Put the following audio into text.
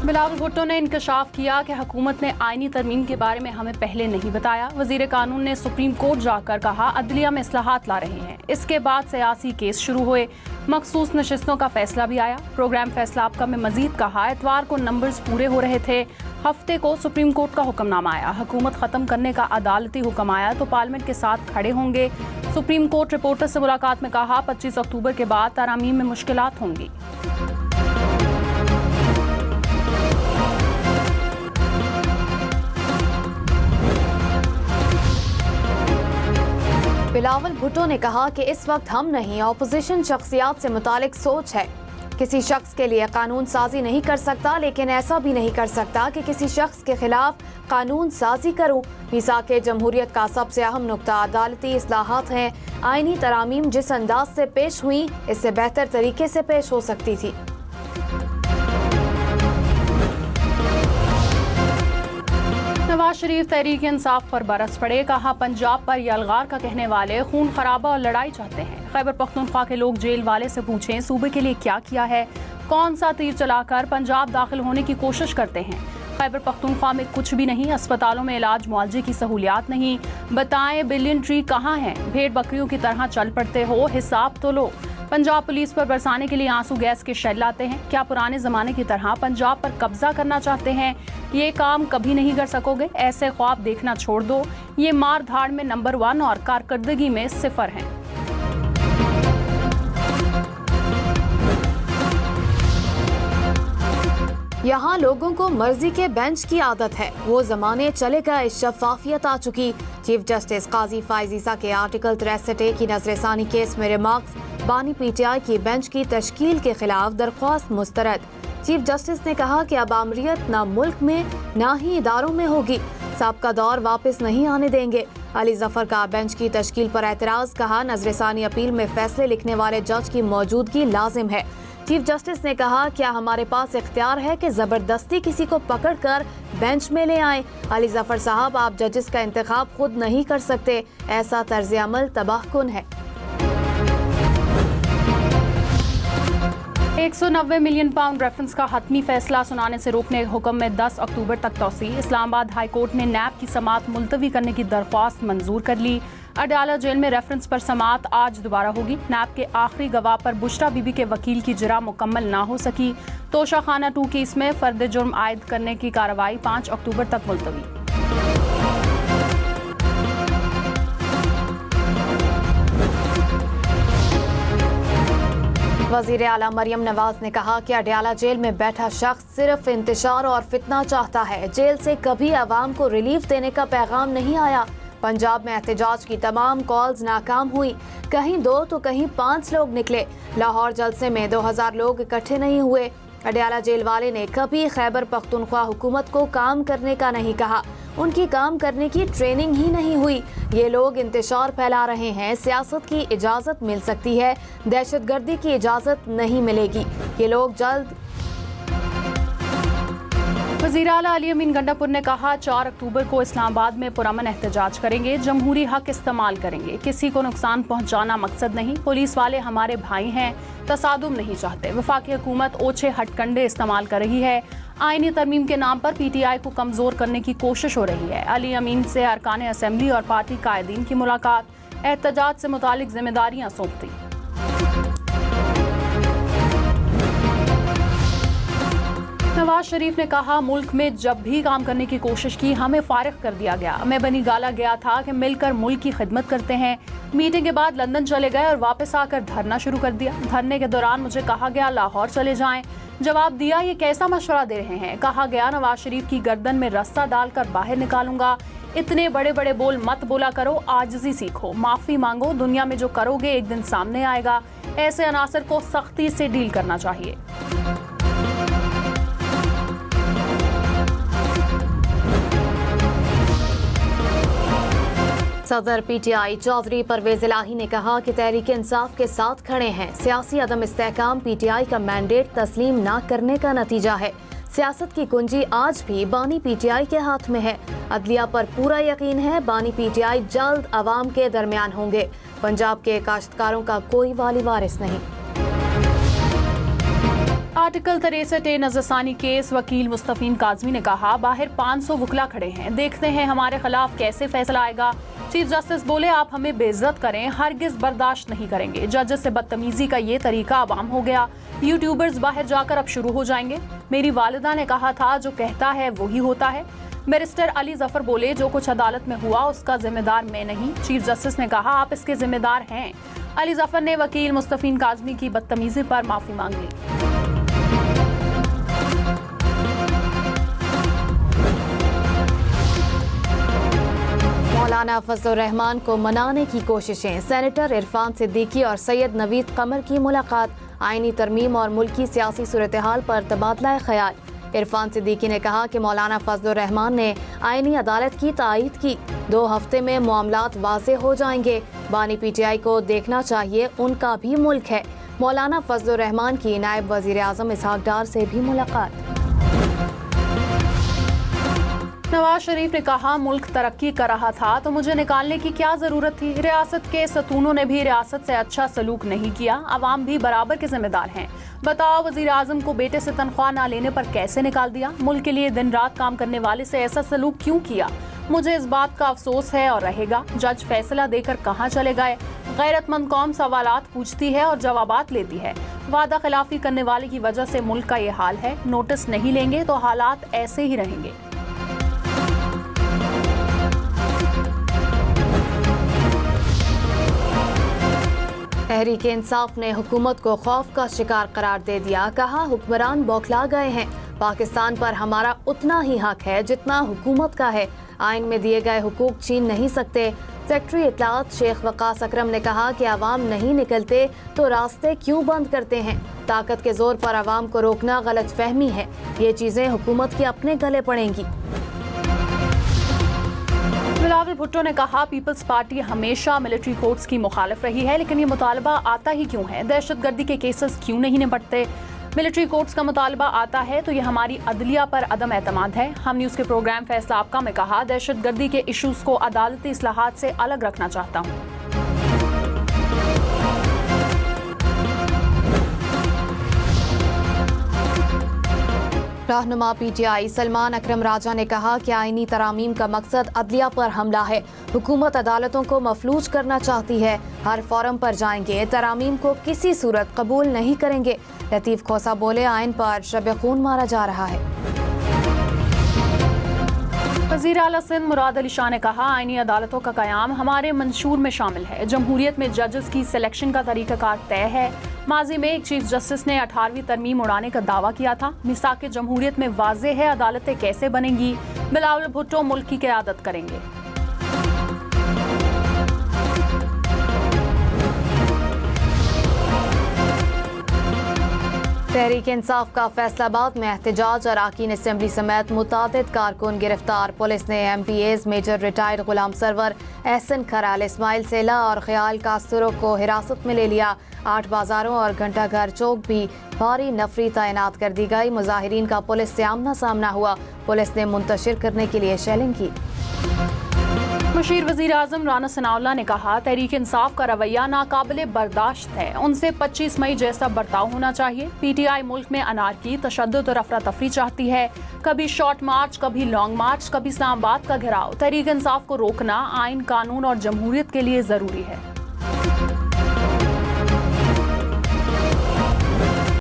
बिलावल भुट्टो ने इंकशाफ किया कि हुकूमत ने आईनी तरमीम के बारे में हमें पहले नहीं बताया। वजीर कानून ने सुप्रीम कोर्ट जाकर कहा अदलिया में इस्लाहात ला रहे हैं। इसके बाद सियासी केस शुरू हुए, मखसूस नशिस्तों का फैसला भी आया। प्रोग्राम फैसला आपका में मजीद कहा इतवार को नंबर्स पूरे हो रहे थे, हफ्ते को सुप्रीम कोर्ट का हुक्मनामा आया, हुकूमत खत्म करने का अदालती हुक्म आया तो पार्लियामेंट के साथ खड़े होंगे। सुप्रीम कोर्ट रिपोर्टर से मुलाकात में कहा 25 अक्टूबर के बाद तरामीम में मुश्किलात होंगी। बिलावल भुट्टो ने कहा कि इस वक्त हम नहीं, ऑपोजिशन शख्सियात से मुतालिक सोच है। किसी शख्स के लिए कानून साजी नहीं कर सकता, लेकिन ऐसा भी नहीं कर सकता कि किसी शख्स के खिलाफ कानून साजी करूं। मीसाक जमहूरियत का सबसे अहम नुक्ता अदालती इस्लाहात हैं। आईनी तरामीम जिस अंदाज से पेश हुई, इससे बेहतर तरीके से पेश हो सकती थी। नवाज शरीफ तहरीक इंसाफ पर बरस पड़े, कहा पंजाब पर यलगार का कहने वाले खून खराबा और लड़ाई चाहते हैं। खैबर पख्तूनख्वा के लोग जेल वाले से पूछें सूबे के लिए क्या किया है, कौन सा तीर चलाकर पंजाब दाखिल होने की कोशिश करते हैं। खैबर पख्तूनख्वा में कुछ भी नहीं, अस्पतालों में इलाज मुआवजे की सहूलियात नहीं। बताएं बिलियन ट्री कहाँ है, भेड़ बकरियों की तरह चल पड़ते हो, हिसाब तो लो। पंजाब पुलिस पर बरसाने के लिए आंसू गैस के शेल लाते हैं। क्या पुराने जमाने की तरह पंजाब पर कब्जा करना चाहते हैं? ये काम कभी नहीं कर सकोगे, ऐसे ख्वाब देखना छोड़ दो। ये मार धाड़ में नंबर 1 और कारकर्दगी में 0 हैं। यहाँ लोगों को मर्जी के बेंच की आदत है, वो जमाने चले गए, शफाफियत आ चुकी। चीफ जस्टिस काजी फाइजीसा के आर्टिकल 63A की नजरसानी केस में रिमार्क्स, बानी पीटीआई की बेंच की तश्कील के खिलाफ दरख्वास्त मुस्तरद। चीफ जस्टिस ने कहा कि अब आमरीत ना मुल्क में ना ही इदारों में होगी, साबका दौर वापस नहीं आने देंगे। अली जफर का बेंच की तश्कील पर एतराज, कहा नजरसानी अपील में फैसले लिखने वाले जज की मौजूदगी लाजिम है। चीफ जस्टिस ने कहा क्या हमारे पास इख्तियार है कि जबरदस्ती किसी को पकड़कर बेंच में ले आए? अली जफर साहब, आप जजेस का इंतखाब खुद नहीं कर सकते, ऐसा तर्ज अमल तबाहकुन है। 190 मिलियन पाउंड रेफरेंस का हतमी फैसला सुनाने से रोकने के हुक्म में 10 अक्टूबर तक तौसी। इस्लामाबाद हाई कोर्ट ने नैब की समाअत मुलतवी करने की दरख्वास्त मंजूर कर ली। अडयाला जेल में रेफरेंस पर समाअत आज दोबारा होगी। नैब के आखिरी गवाह पर बुशरा बीबी के वकील की जरा मुकम्मल ना हो सकी। तोशा खाना 2 केस में फर्द जुर्म आयद करने की कार्रवाई 5 अक्टूबर तक मुलतवी। वजीर आला मरियम नवाज ने कहा कि अडयाला जेल में बैठा शख्स सिर्फ इंतशार और फितना चाहता है। जेल से कभी अवाम को रिलीफ देने का पैगाम नहीं आया। पंजाब में एहतजाज की तमाम कॉल्स नाकाम हुई, कहीं 2 तो कहीं 5 लोग निकले। लाहौर जलसे में 2000 लोग इकट्ठे नहीं हुए। अडयाला जेल वाले ने कभी खैबर पख्तूनख्वा हुकूमत को काम करने का नहीं कहा, उनकी काम करने की ट्रेनिंग ही नहीं हुई। ये लोग इंतशार फैला रहे हैं, सियासत की इजाज़त मिल सकती है, दहशतगर्दी की इजाज़त नहीं मिलेगी। ये लोग जल्द। वज़ीर आला अली अमीन गंडापुर ने कहा 4 अक्टूबर को इस्लामाबाद में पुरअमन एहतजाज करेंगे, जमहूरी हक इस्तेमाल करेंगे, किसी को नुकसान पहुंचाना मकसद नहीं। पुलिस वाले हमारे भाई हैं, तसादुम नहीं चाहते। वफाकी हुकूमत ओछे हटकंडे इस्तेमाल कर रही है। आईनी तरमीम के नाम पर पीटीआई को कमजोर करने की कोशिश हो रही है। अली अमीन से अरकान असम्बली और पार्टी कायदीन की मुलाकात, एहतजाज से मुतालिक जिम्मेदारियां सौंपती। नवाज शरीफ ने कहा मुल्क में जब भी काम करने की कोशिश की हमें फारिग कर दिया गया। मैं बनी गाला गया था कि मिलकर मुल्क की खिदमत करते हैं। मीटिंग के बाद लंदन चले गए और वापस आकर धरना शुरू कर दिया। धरने के दौरान मुझे कहा गया लाहौर चले जाएं। जवाब दिया ये कैसा मशवरा दे रहे हैं। कहा गया नवाज शरीफ की गर्दन में रस्सा डालकर बाहर निकालूंगा। इतने बड़े बड़े बोल मत बोला करो, आजिज़ी सीखो, माफी मांगो, दुनिया में जो करोगे एक दिन सामने आएगा। ऐसे अनासर को सख्ती से डील करना चाहिए। सदर पीटीआई चौधरी परवेज इलाही ने कहा कि तहरीक इंसाफ के साथ खड़े हैं। सियासी अदम इस्तेहकाम पीटीआई का मैंडेट तस्लीम न करने का नतीजा है। सियासत की कुंजी आज भी बानी पीटीआई के हाथ में है। अदलिया पर पूरा यकीन है, बानी पीटीआई जल्द अवाम के दरमियान होंगे। पंजाब के काश्तकारों का कोई वाली वारिस नहीं। आर्टिकल 63 नजरसानी केस वकील मुस्तफीन काजमी ने कहा, बाहर 500 वकला खड़े हैं, देखते हैं हमारे खिलाफ कैसे फैसला आएगा। चीफ जस्टिस बोले, आप हमें बेइज्जत करें, हरगिज बर्दाश्त नहीं करेंगे। जजेस से बदतमीजी का ये तरीका आवाम हो गया। यूट्यूबर्स बाहर जाकर अब शुरू हो जाएंगे। मेरी वालिदा ने कहा था, जो कहता है वही होता है। बैरिस्टर अली जफर बोले, जो कुछ अदालत में हुआ उसका जिम्मेदार मैं नहीं। चीफ जस्टिस ने कहा, आप इसके जिम्मेदार हैं। अली जफर ने वकील मुस्तफीन काजमी की बदतमीजी पर माफी मांग ली। मौलाना फजलुर रहमान को मनाने की कोशिशें। सेनेटर इरफान सिद्दीकी और सैयद नवीद कमर की मुलाकात। आईनी तरमीम और मुल्की सियासी सूरत हाल पर तबादला ख्याल। इरफान सिद्दीकी ने कहा कि मौलाना फजलुर रहमान ने आईनी अदालत की तायीद की। 2 हफ्ते में मामलात वाज़े हो जाएंगे। बानी PTI को देखना चाहिए, उनका भी मुल्क है। मौलाना फजलुर रहमान की नायब वजीर आजम इसहाक डार से भी मुलाकात। नवाज शरीफ ने कहा, मुल्क तरक्की कर रहा था तो मुझे निकालने की क्या जरूरत थी। रियासत के सतूनों ने भी रियासत से अच्छा सलूक नहीं किया। अवाम भी बराबर के जिम्मेदार हैं। बताओ, वजीर आजम को बेटे से तनख्वाह ना लेने पर कैसे निकाल दिया। मुल्क के लिए दिन रात काम करने वाले से ऐसा सलूक क्यों किया। मुझे इस बात का अफसोस है और रहेगा। जज फैसला देकर कहाँ चले गए। गैरतमंद कौम सवालात पूछती है और जवाबात लेती है। वादा खिलाफी करने वाले की वजह से मुल्क का ये हाल है। नोटिस नहीं लेंगे तो हालात ऐसे ही रहेंगे। तहरीक इंसाफ ने हुकूमत को खौफ का शिकार करार दे दिया। कहा, हुक्मरान बौखला गए हैं। पाकिस्तान पर हमारा उतना ही हक है जितना हुकूमत का है। आइन में दिए गए हुकूक छीन नहीं सकते। सेक्रेटरी इत्तलात शेख वकास अकरम ने कहा कि आवाम नहीं निकलते तो रास्ते क्यों बंद करते हैं। ताकत के जोर पर आवाम को रोकना गलत फहमी है। ये चीजें हुकूमत के अपने गले पड़ेंगी। बिलावल भुट्टो ने कहा, पीपल्स पार्टी हमेशा मिलिट्री कोर्ट्स की मुखालिफ रही है, लेकिन ये मुतालबा आता ही क्यों है। दहशतगर्दी के केसेस क्यों नहीं निपटते। मिलिट्री कोर्ट्स का मुतालबा आता है तो ये हमारी अदलिया पर अदम एतमाद है। हम न्यूज़ के प्रोग्राम फैसला आपका में कहा, दहशतगर्दी के इशूज को अदालती इस्लाहात से अलग रखना चाहता हूँ। रहनुमा PTI सलमान अकरम राजा ने कहा कि आईनी तरामीम का मकसद अदलिया पर हमला है। हुकूमत अदालतों को मफलूज करना चाहती है। हर फोरम पर जाएंगे, तरामीम को किसी सूरत कबूल नहीं करेंगे। लतीफ खोसा बोले, आइन पर शब खून मारा जा रहा है। वज़ीर आला सिंध मुराद अली शाह ने कहा, आईनी अदालतों का क़याम हमारे मंशूर में शामिल है। जमहूरियत में जजेस की सिलेक्शन का तरीक़ाकार तय है। माजी में एक चीफ जस्टिस ने 18वीं तरमीम उड़ाने का दावा किया था। मिसाक जमहूरियत में वाज़े है अदालतें कैसे बनेंगी। बिलावल भुट्टो मुल्क की क़यादत करेंगे। तहरीक इंसाफ का फैसलाबाद में एहतजाज। अरकान असेंबली समेत मुतादिद कारकुन गिरफ्तार। पुलिस ने MPAs मेजर रिटायर्ड गुलाम सरवर, एहसन खराल, इस्माइल सेला और ख्याल कास्तरो को हिरासत में ले लिया। 8 बाजारों और घंटाघर चौक भी भारी नफरी तैनात कर दी गई। मुजाहिरीन का पुलिस से आमना सामना हुआ। पुलिस ने मुंतशिर करने के लिए शेलिंग की। मुशीर वज़ीर आज़म राना सनाउल्लाह ने कहा, तहरीक इंसाफ का रवैया नाकाबिले बर्दाश्त है। उनसे 25 मई जैसा बर्ताव होना चाहिए। PTI मुल्क में अनारकी, तशद्दुद और अफरा तफरी चाहती है। कभी शॉर्ट मार्च, कभी लॉन्ग मार्च, कभी इस्लामाबाद का घेराव। तहरीक इंसाफ को रोकना आइन, कानून और जमहूरियत के लिए जरूरी है।